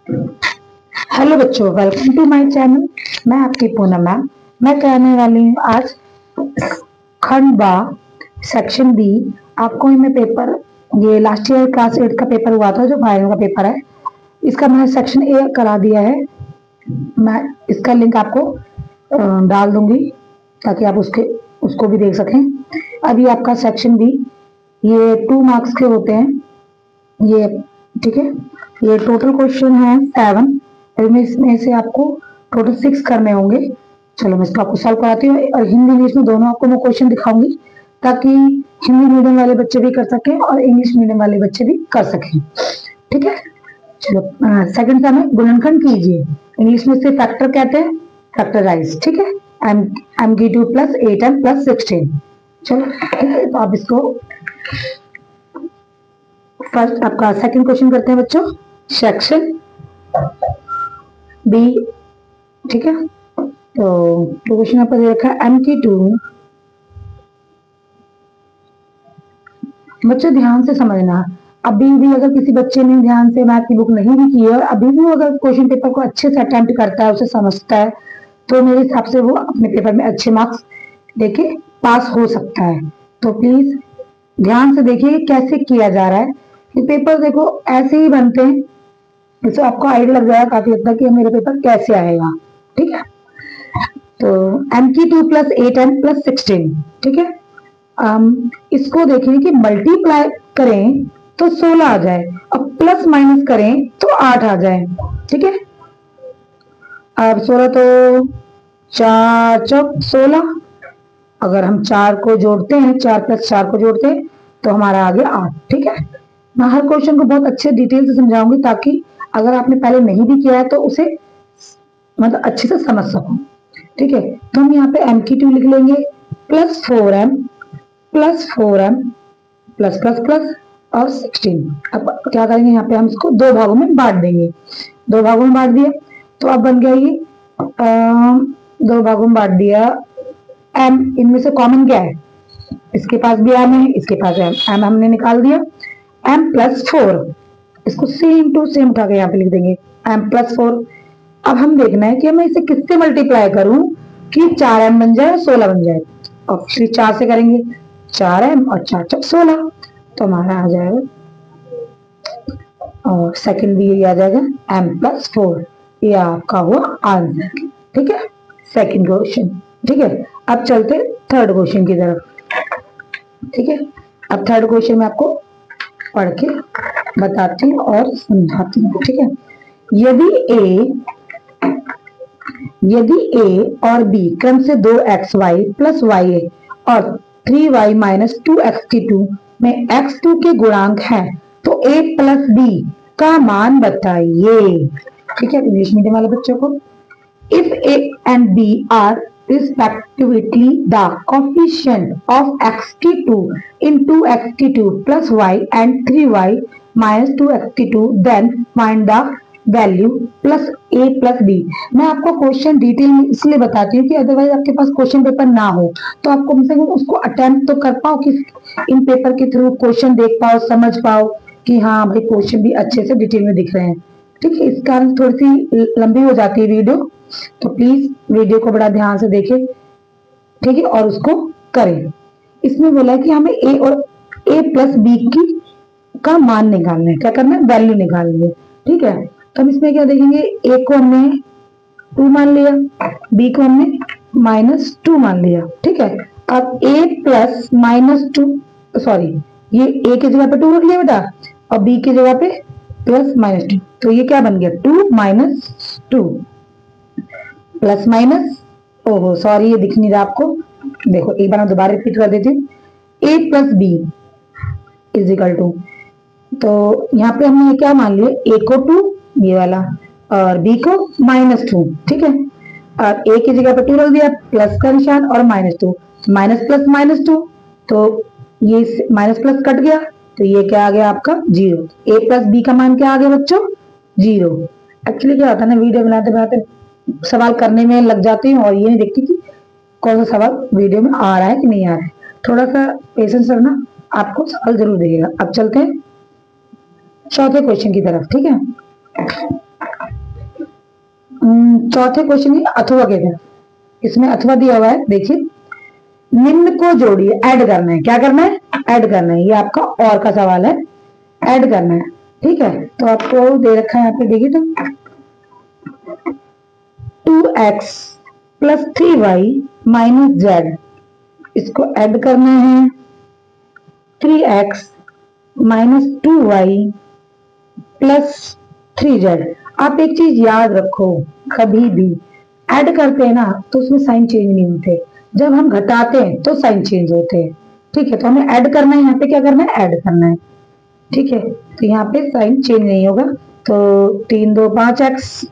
Hello बच्चों, welcome to my channel. मैं आपकी पूनम मैम। मैं कहने वाली हूँ आज खंड बा सेक्शन बी। आपको मैं पेपर, ये लास्ट ईयर क्लास 8 का पेपर हुआ था, जो बायो का पेपर है, इसका मैंने सेक्शन ए करा दिया है। मैं इसका लिंक आपको डाल दूंगी ताकि आप उसको भी देख सकें। अभी आपका सेक्शन बी, ये 2 मार्क्स के होते हैं ये, ठीक है। ये टोटल क्वेश्चन है 7, इसमें से आपको टोटल 6 करने होंगे। चलो मैं इसको आपको सॉल्व कराती हूँ, और हिंदी इंग्लिश में दोनों आपको मैं क्वेश्चन दिखाऊंगी ताकि हिंदी मीडियम वाले बच्चे भी कर सकें और इंग्लिश मीडियम वाले बच्चे भी कर सकें, ठीक है। चलो सेकंड सम है, गुणनखंड कीजिए। इंग्लिश में से फैक्टर कहते हैं, फैक्टराइज, ठीक है। एम की 2 प्लस 8m प्लस 16। चलो ठीक है, तो आप इसको फर्स्ट आपका सेकंड क्वेश्चन करते हैं बच्चों, सेक्शन बी, ठीक है। तो क्वेश्चन आपका दे रखा है एम की 2। बच्चों ध्यान से समझना, अभी भी अगर किसी बच्चे ने ध्यान से मैथ की बुक नहीं भी की है और अभी भी अगर क्वेश्चन पेपर को अच्छे से अटेम्प्ट करता है, उसे समझता है, तो मेरे हिसाब से वो अपने पेपर में अच्छे मार्क्स लेके पास हो सकता है। तो प्लीज ध्यान से देखिए कैसे किया जा रहा है। ये पेपर देखो ऐसे ही बनते हैं, इससे आपको आइडिया लग जाएगा काफी हद तक कि मेरा पेपर कैसे आएगा, ठीक है। तो m की 2 प्लस 8m प्लस 16, ठीक है। इसको देखें कि मल्टीप्लाई करें तो 16 आ जाए और प्लस माइनस करें तो 8 आ जाए, ठीक है। अब 16 तो 4 चौक 16, अगर हम 4 को जोड़ते हैं, 4 प्लस 4 को जोड़ते हैं तो हमारा आ गया 8, ठीक है। मैं हर क्वेश्चन को बहुत अच्छे डिटेल से समझाऊंगी ताकि अगर आपने पहले नहीं भी किया है तो उसे मतलब अच्छे से समझ सको, ठीक है। तो हम यहाँ पे m की 2 लिख लेंगे plus 4m plus 4m plus plus plus और 16। अब क्या करेंगे, यहाँ पे हम इसको 2 भागों में बांट देंगे। 2 भागों में बांट दिया तो अब बन गया ये 2 भागों में बांट दिया। m इनमें से कॉमन क्या है, इसके पास भी m है, इसके पास m हमने निकाल दिया। m प्लस 4, इसको सेम टू सेम उठा के यहाँ पे लिख देंगे m प्लस 4। अब हम देखना है कि मैं इसे किससे मल्टीप्लाई करूं कि 4m बन जाए और 16 बन जाए। और फिर 4 से करेंगे, 4m और 4 चौक 16, तो हमारा आ जाएगा, और सेकंड भी यही आ जाएगा m प्लस 4। ये आपका हुआ आंसर, ठीक है, सेकंड क्वेश्चन, ठीक है। अब चलते थर्ड क्वेश्चन की तरफ, ठीक है। अब थर्ड क्वेश्चन में आपको पढ़ के बताती हूँ और समझाती हूँ, ठीक है। यदि a और b क्रम से 2xy प्लस ya और 3y माइनस 2x2 में x2 के गुणांक हैं तो a प्लस b का मान बताइए, ठीक है। इंग्लिश मीडियम वाले बच्चों को, if a and b are respectively the coefficient of x2 in 2x2 plus y and 3y minus 2x2, then find the value plus a plus b. मैं आपको क्वेश्चन डिटेल में इसलिए बताती हूँ कि अदरवाइज आपके पास क्वेश्चन पेपर ना हो तो आप कम से कम उसको अटेम्प्ट तो कर पाओ, कि इन पेपर के थ्रू क्वेश्चन देख पाओ, समझ पाओ कि हाँ भाई क्वेश्चन भी अच्छे से डिटेल में दिख रहे हैं, ठीक है। इस कारण थोड़ी सी लंबी हो जाती है वीडियो, तो प्लीज वीडियो को बड़ा ध्यान से देखें, ठीक है, और उसको करें। इसमें बोला है कि हमें ए और ए प्लस बी की का मान निकालना है, क्या करना है, वैल्यू निकालनी है, ठीक है। तो हम इसमें क्या देखेंगे, ए को हमने 2 मान लिया, बी को हमने -2 मान लिया, ठीक है। अब a प्लस -2, सॉरी ये a की जगह पे 2 रख लिया बेटा और b की जगह पे प्लस -2, तो ये क्या बन गया 2 माइनस 2 प्लस माइनस, ओहो सॉरी ये दिख नहीं रहा आपको, देखो एक बार मैं दोबारा रिपीट कर देती हूँ, a plus b is equal to, तो यहाँ पे हमने क्या मान लिया, a को 2 ये वाला और b को -2, ठीक है। और a की जगह पे 2 रख दिया, प्लस का निशान और -2, माइनस प्लस -2, तो ये माइनस प्लस कट गया, तो ये क्या आ गया आपका 0। a प्लस बी का मान क्या आ गया बच्चों 0। एक्चुअली क्या होता है ना, वीडियो बनाते बनाते सवाल करने में लग जाती हूँ और ये नहीं देखती कि कौन सा सवाल वीडियो में आ रहा है कि नहीं आ रहा है। थोड़ा सा पेशेंस रखना, आपको सवाल जरूर देगा। अब चलते हैं चौथे क्वेश्चन की तरफ, ठीक है। चौथे क्वेश्चन की अथवा के थे, इसमें अथवा दिया हुआ है, देखिए निम्न को जोड़िए, ऐड करना है, क्या करना है, ऐड करना है, ये आपका और का सवाल है, ऐड करना है, ठीक है। तो आपको दे रखा है यहाँ पे, देखिए तो 2x plus 3y minus Z, इसको ऐड करना है, 3x minus 2y plus 3z। आप एक चीज याद रखो, कभी भी ऐड करते हैं ना तो उसमें साइन चेंज नहीं होते, जब हम घटाते हैं तो साइन चेंज होते हैं, ठीक है। तो हमें ऐड करना है, यहाँ पे क्या करना है, ऐड करना है, ठीक है। तो यहाँ पे साइन चेंज नहीं होगा, तो 3 2 5x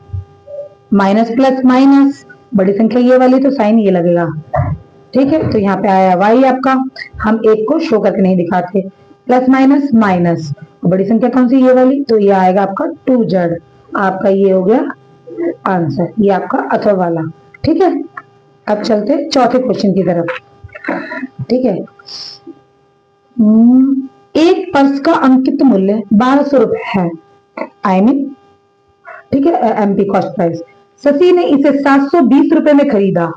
माइनस प्लस माइनस, बड़ी संख्या ये वाली तो साइन ये लगेगा, ठीक है। तो यहाँ पे आया y आपका, हम एक को शो करके नहीं दिखाते, प्लस माइनस माइनस, बड़ी संख्या कौन सी, ये वाली, तो ये आएगा आपका 2z, आपका ये हो गया आंसर, ये आपका अथवा वाला, ठीक है। अब चलते चौथे क्वेश्चन की तरफ, ठीक है। एक पर्स का अंकित मूल्य 1200 रुपए है, आई मीन, ठीक है, एमपी कॉस्ट प्राइस। शशि ने इसे 720 रुपए में खरीदा,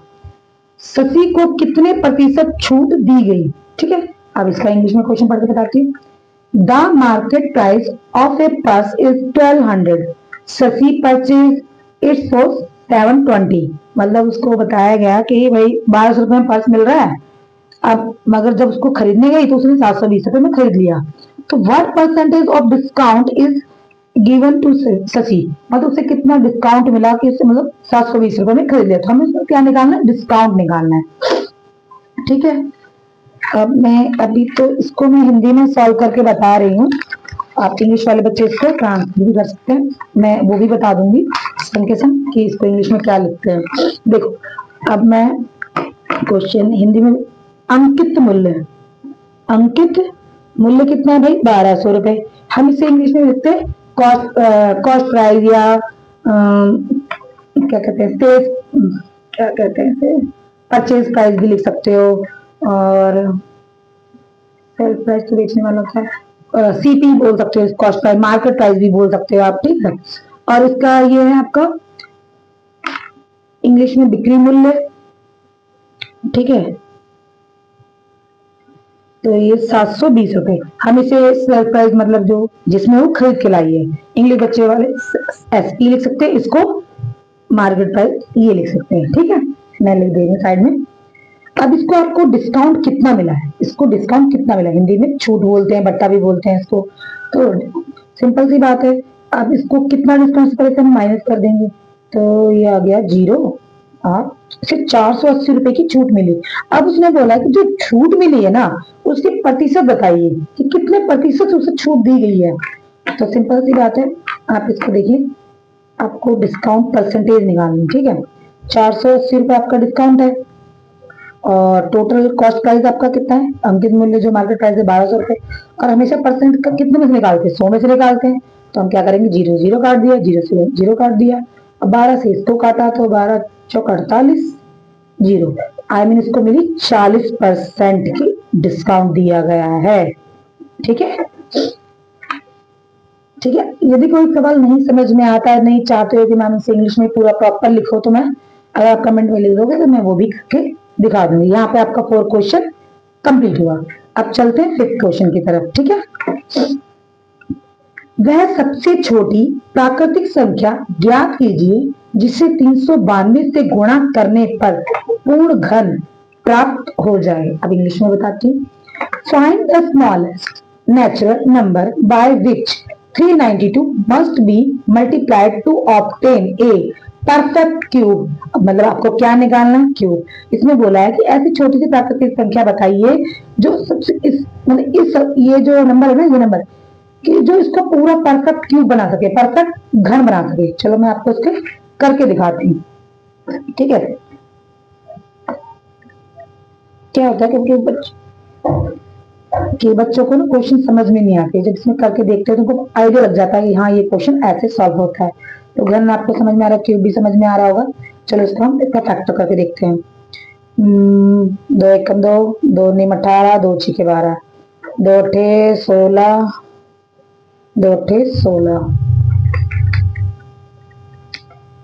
शशि को कितने प्रतिशत छूट दी गई, ठीक है। अब इसका इंग्लिश में क्वेश्चन पढ़ के बताती हूँ। The market price of A purse is 1200, Shashi purchase it's for 720, मतलब उसको बताया गया कि भाई 1200 रुपए में पर्स मिल रहा है, अब मगर जब उसको खरीदने गई तो उसने 720 रुपए में खरीद लिया, तो what percentage of discount is given to Shashi, मतलब उसे कितना डिस्काउंट मिला कि उससे मतलब 720 रुपए में खरीद लिया, तो हमें उसमें क्या निकालना है, डिस्काउंट निकालना है, ठीक है। अब मैं अभी तो इसको मैं हिंदी में सॉल्व करके बता रही हूँ, आप इंग्लिश वाले बच्चे इसको ट्रांसलेट भी कर सकते हैं, मैं वो भी बता दूंगी संग कि इसको इंग्लिश में क्या लिखते हैं। देखो अब मैं क्वेश्चन हिंदी में, अंकित मूल्य, अंकित मूल्य कितना है भाई, 1200 रुपए, हम इसे इंग्लिश में लिखते हैं कॉस्ट प्राइस, या क्या कहते हैं, सेल्स, क्या कहते हैं, परचेज प्राइस भी लिख सकते हो, और सेल्स प्राइस तो बेचने वाला होता है, सीपी बोल सकते हो, कॉस्ट प्राइस, मार्केट प्राइस भी बोल सकते हो आप, ठीक है। और इसका ये है आपका इंग्लिश में बिक्री मूल्य, ठीक है। तो ये 720 रुपए, हम इसे सेल प्राइस मतलब जो जिसमें वो खरीद के लाई है, इंग्लिश बच्चे वाले एसपी लिख सकते हैं, इसको मार्केट प्राइस ये लिख सकते हैं, ठीक है। मैं लिख देंगे साइड में। अब इसको आपको डिस्काउंट कितना मिला है, इसको डिस्काउंट कितना मिला, हिंदी में छूट बोलते हैं, बट्टा भी बोलते हैं इसको, तो सिंपल सी बात है, अब इसको कितना डिस्काउंट से पहले हम माइनस कर देंगे, तो ये आ गया 0, आप सिर्फ 480 रुपए की छूट मिली। अब उसने बोला कि जो छूट मिली है ना उसके प्रतिशत बताइए कि कितने प्रतिशत उसे छूट दी गई है, तो सिंपल सी बात है, आप इसको देखिए, आपको डिस्काउंट परसेंटेज निकालनी, ठीक है। 480 रुपए आपका डिस्काउंट है, और टोटल कॉस्ट प्राइस आपका कितना है, अंकित मूल्य जो मार्केट प्राइस है 1200 रुपए, और हमेशा परसेंट का कितने में से निकालते हैं, 100 में से निकालते हैं, तो हम क्या करेंगे, 0 0 काट दिया, 0 से 0 काट दिया, अब 12 से इसको काटा तो 12 चौक 48, 0, आई मीन इसको मिली 40% की डिस्काउंट दिया गया है, ठीक है, ठीक है। यदि कोई सवाल नहीं समझ में आता है, नहीं चाहते हो कि मैम इसे इंग्लिश में पूरा प्रॉपर लिखो, तो मैं अगर आप कमेंट में लिख दोगे तो मैं वो भी करके दिखा दूंगी। यहाँ पे आपका 4 क्वेश्चन कंप्लीट हुआ। अब चलते हैं 5th क्वेश्चन की तरफ, ठीक है। वह सबसे छोटी प्राकृतिक संख्या ज्ञात कीजिए जिसे 392 से गुणा करने पर पूर्ण घन प्राप्त हो जाए। अब इंग्लिश में बताती हूँ। Find the smallest natural number by which 392 must be multiplied to obtain a perfect cube. मतलब आपको क्या निकालना है, क्यूब। इसमें बोला है कि ऐसी छोटी सी प्राकृतिक संख्या बताइए जो सबसे ये जो नंबर है ना, ये नंबर कि जो इसको पूरा परफेक्ट क्यूब बना सके, परफेक्ट घन बना सके। चलो मैं आपको इसके करके दिखाती हूँ, ठीक है। क्या होता है कि बच्चों को ना क्वेश्चन समझ में नहीं आते, जब इसमें करके देखते हैं तो उनको आइडिया लग जाता है कि हाँ ये क्वेश्चन ऐसे सॉल्व होता है। तो घन आपको समझ में आ रहा है, क्यूब भी समझ में आ रहा होगा। चलो इसको हम इसका फैक्टर करके देखते हैं। 2 एकम 2, 2 नीम 18, 2 छीके 12, 2 अठे 16, 2 अठे 16,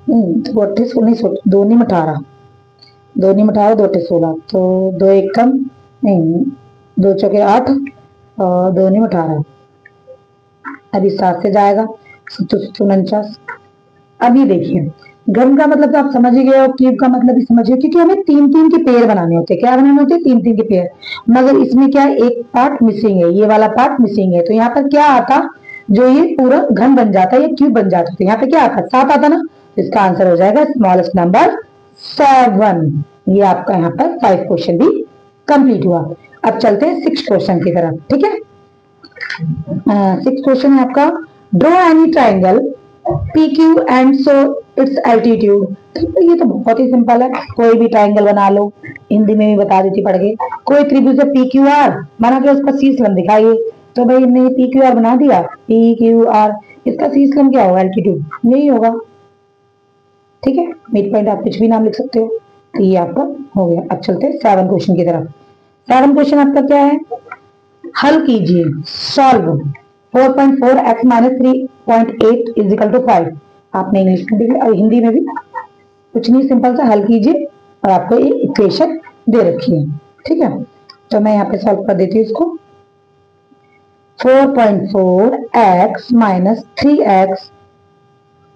तो 28 नहीं, 2 नहीं 18, 2 नहीं 18, 2 8 16, तो 2 1 कम नहीं, 2 चौके 8 और 2 नहीं 18, अभी 7 से जाएगा 49। अभी देखिए घन का मतलब तो आप समझ ही गए हो, क्यूब का मतलब भी समझिए, क्योंकि हमें 3-3 के पेयर बनाने होते हैं। क्या बनाने होते हैं? 3-3 के पेयर। मगर इसमें क्या है, एक पार्ट मिसिंग है, ये वाला पार्ट मिसिंग है, तो यहाँ पर क्या आता, जो ये पूरा घन बन जाता है, ये क्यूब बन जाता है, तो यहाँ पे क्या आता, 7 आता ना, तो इसका आंसर हो जाएगा स्मॉलेस्ट नंबर 7। ये आपका यहाँ पर 5 क्वेश्चन भी कंप्लीट हुआ। अब चलते हैं 6 क्वेश्चन की तरफ, ठीक है। 6 क्वेश्चन है आपका, draw any triangle PQ and so it's altitude. तो ये तो बहुत ही सिंपल है, कोई भी ट्राइंगल बना लो, हिंदी में भी बता देती पढ़ के। कोई त्रिभुज है PQR, बना के उसका सी स्लम दिखाइए। तो भाई हमने PQR बना दिया, PQR, इसका सी स्लम क्या होगा, एल्टीट्यूड यही होगा, ठीक है। मिड पॉइंट आप कुछ भी नाम लिख सकते हो। तो ये आपका हो गया। अब चलते हैं 7 क्वेश्चन की तरफ। 7 क्वेश्चन आपका क्या है, हल कीजिए, solve 4.4 x minus 3.8 is equal to 5। आपने इंग्लिश में भी और हिंदी में भी, कुछ नहीं, सिंपल सा हल कीजिए और आपको ये इक्वेशन दे रखी है, ठीक है। तो मैं यहाँ पे सॉल्व कर देती हूँ इसको। 4.4 x माइनस 3x,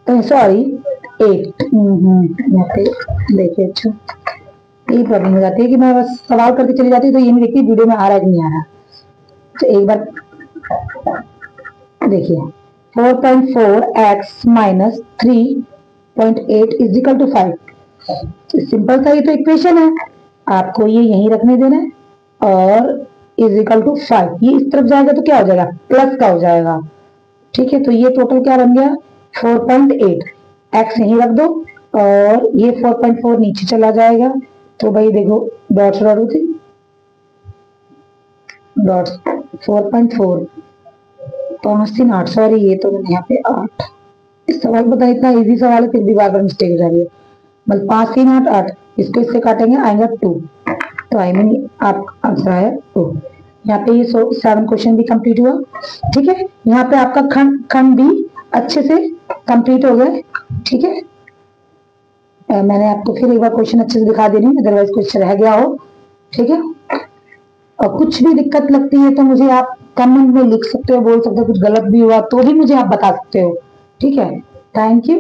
सॉरी 8, यहाँ पे देखिए, अच्छा यही प्रॉब्लम हो जाती है कि मैं बस सवाल करके चली जाती हूँ, तो ये नहीं देखती वीडियो में आ रहा है कि नहीं आ रहा। तो एक बार देखिए, 4.4 x minus 3.8 is equal to 5। Simple सा ये तो इक्वेशन है, आपको ये यहीं रखने देना है और इज इक्वल टू 5, ये इस तरफ जाएगा तो क्या हो जाएगा, प्लस का हो जाएगा, ठीक है। तो ये टोटल क्या बन गया, 4.8, x यहीं रख दो और ये 4.4 नीचे चला जाएगा। तो भाई देखो डॉट्स डॉट होती, डॉट्स 4.4, 5 3 8, सॉरी ये तो मैंने यहाँ पे 8, इस सवाल पता है इतना इजी सवाल है फिर भी बार बार मिस्टेक हो जा रही है। मतलब 5 3 8 8, इसको इससे काटेंगे आएगा 2, तो आई मीन आप आंसर आया 2। यहाँ पे ये 7 क्वेश्चन भी कंप्लीट हुआ, ठीक है। यहाँ पे आपका खंड भी अच्छे से कंप्लीट हो गए, ठीक है। मैंने आपको फिर एक बार क्वेश्चन अच्छे से दिखा दे रही हूँ, अदरवाइज कुछ रह गया हो, ठीक है। और कुछ भी दिक्कत लगती है तो मुझे आप कमेंट में लिख सकते हो, बोल सकते हो, कुछ गलत भी हुआ तो भी मुझे आप बता सकते हो, ठीक है। Thank you.